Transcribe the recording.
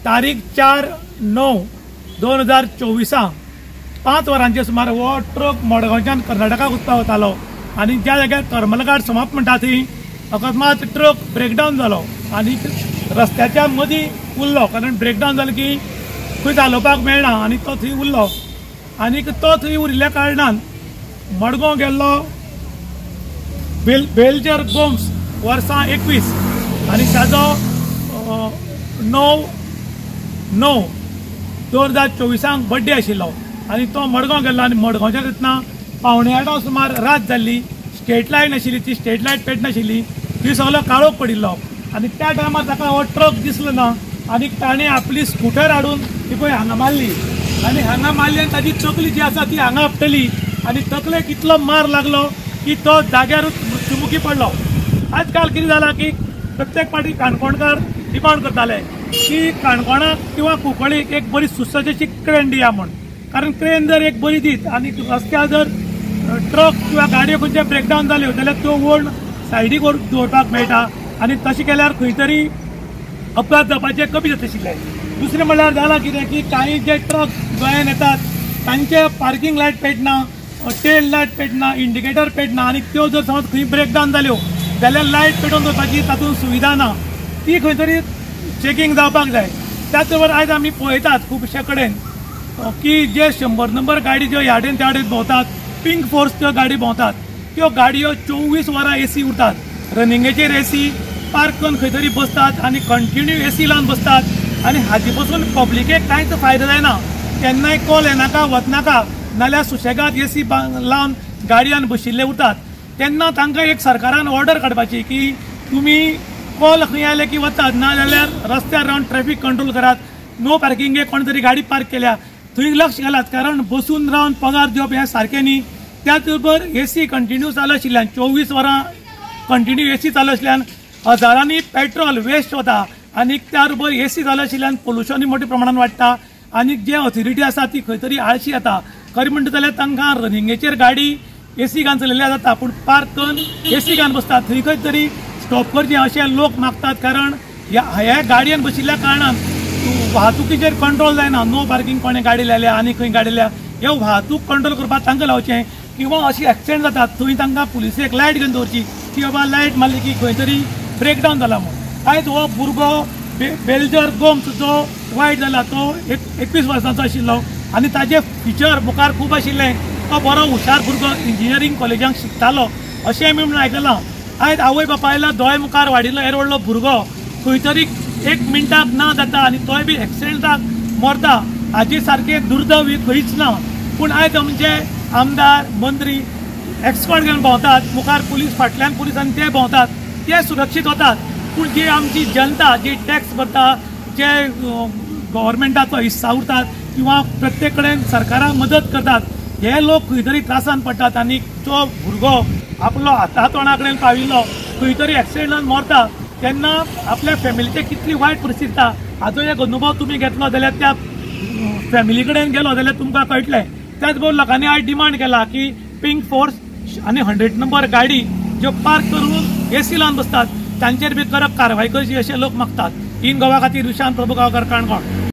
तारीख 4/9/2024 5 वरांचे सुमार हो ट्रक मडगांवच्यान कर्नाटकाक वचपा वतालो आनी ज्या जाग्यार करमलघाट समाप्त म्हणटा थंय अकस्मात ट्रक ब्रेकडावन जालो आनी रस्त्याच्या मदीं उरलो, कारण ब्रेकडावन जालो की खंय चालोवपाक मेळना आनी तो थंय उरलो आनी तो थंय उरिल्ल्या कारणान मडगांव गेल्लो बेलचर गोम्स वर्सां 21 आनी ताजो 9/9/2024 बर्थडे आशिल्लो आनी तो मडगांव गेल्लो आनी मडगांवच्या वतना 7:45 सुमार रात जाल्ली। स्ट्रीट लायट नाशिल्ली, ती स्ट्रीट लायट पेट नाशिल्ली, ती सगळो काळोख पडिल्लो आनी त्या टायमार ताका हो ट्रक दिसलो ना आनी ताणें आपली स्कूटर हाडून ती पळय हांगा मारली आनी हांगा मारली आनी ताची तकली जी आसा ती हांगा आपटली आनी तकलेक इतलो मार लागलो की तो जाग्यारूच मृत्युमुखी पडलो। आज काल कितें जालां की प्रत्येक फावटी काणकोणकार डिमांड करताले की काणकोणाक किंवा कुंकळ्ळेक एक बरी सुसज्जीत क्रेन दिया म्हण, कारण क्रेन जर एक बरी दीत आनी रस्त्यार जर ट्रक किंवा गाडयो खंयचे ब्रेकडावन जाल्यो जाल्यार त्यो वळून सायडीक दवरपाक मेळटा आनी तशें केल्यार खंय तरी अपघात जावपाचे कमी जातले। दुसरें म्हणल्यार जालां कितें की कांय जे ट्रक गोंयांत येतात तांचे पार्किंग लायट पेटना, टेल लायट पेटना, इंडिकेटर पेटना आनी त्यो जर समज खंय ब्रेकडावन जाल्यो जाल्यार लायट पेटोवन दवरपाची तातूंत सुविधा ना, ती खंय तरी चेकिंग जावपाक जाय। त्याच बरोबर आयज आमी पळयतात खुबशे कडेन की जे 100 नंबर गाडी ज्यो ह्या त्या वटेन भोंवतात, पिंक फोर्स त्यो गाडी भोंवतात, त्यो गाडयो 24 वरां एसी उरतात, रनिंगेचेर एसी पार्क करून खंय तरी बसतात आनी कंटिन्यू एसी लावन बसतात आनी हाची पासून पब्लिकेक कांयच फायदो जायना। केन्नाय कॉल येनाका वचनाका नाल्यार सुशेगाद एसी लावन गाडयांत बशिल्ले उरतात। तेन्ना तांकां एक सरकारान ऑर्डर काडपाची की तुमी कॉल खंय आयले की वतात, ना जाल्यार रस्त्यार रावन ट्रॅफिक कंट्रोल करात, नो पार्किंगेक कोण तरी गाडी पार्क केल्या थंय लक्ष घालात, कारण बसून रावन पगार दिवप हें सारकें न्ही। त्याच बरोबर एसी कंटिन्यू चालू आशिल्ल्यान 24 वरां कंटिन्यू एसी चालू आशिल्ल्यान हजारांनी पेट्रोल वेस्ट वता आनी त्या बरोबर एसी चालू आशिल्ल्यान पोल्युशनूय मोठ्या प्रमाणात वाडटा आनी जे ऑथॉरिटी आसा ती खंय तरी आळशी येता। खरें म्हणटा जाल्यार तांकां रनिंगेचेर गाडी एसी घालून चलयल्या जाता, पूण पार्क करून एसी घालून बसतात, थंय खंय तरी स्टॉप करचें अशें लोक मागतात, कारण ह्या गाडयेन बशिल्ल्या कारणान वाहतुकीचेर कंट्रोल जायना। नो पार्किंग कोणें गाडी लायल्या आनी खंय गाडी लायल्या ह्यो वाहतूक कंट्रोल करपाक तांकां लावचें, किंवा अशी एक्सिडेंट जातात थंय तांकां पुलिसेक लायट घेवन दवरची की बाबा लायट मारली की खंय तरी ब्रेकडावन जाला म्हूण। आयज हो भुरगो बेलचर गोम्स जो वायट जाला तो 21 वर्सांचो आशिल्लो आनी ताजे फ्युचर मुखार खूब आशिल्लें, तो बरो हुशार भुरगो इंजिनियरींग कॉलेजांत शिकतालो अशें आमी म्हणून आयकलां। आयज आवय बापायला दोळे मुखार वाडिल्लो एरो व्हडलो भुरगो खंय तरी 1 मिनटाक ना जाता आनी तोय बी एक्सिडेंटाक मरता, हाची सारकें दुर्दैव खंयच ना। पूण आयज आमचे आमदार मंत्री एक्सपर्ट घेवन भोंवतात, मुखार पुलीस फाटल्यान पुलीस आनी ते भोंवतात, ते सुरक्षीत वतात, पूण जी आमची जनता जी टॅक्स भरता, जे गव्हर्मेंटाचो हिस्सा उरतात किंवा प्रत्येक कडेन सरकाराक मदत करतात, हे लोक खंय तरी त्रासान पडटात आनी तो भुरगो आपलो हातातोंडा कडेन पाविल्लो खंय तरी एक्सिडेंटान मरता तेन्ना आपल्या फॅमिलीचे कितली वायट परिस्थिती जाता हाचो एक अनुभव तुमी घेतलो जाल्यार त्या फॅमिली कडेन गेलो जाल्यार तुमकां कळटलें। त्याच बरोबर लोकांनी आयज डिमांड केला की पिंक फोर्स आनी 100 नंबर गाडी ज्यो पार्क करून एसी लावन बसतात तांचेर बी कडक कारवाय करची अशें लोक मागतात। इन गोवा खातीर विशांत प्रभुगांवकर, काणकोण।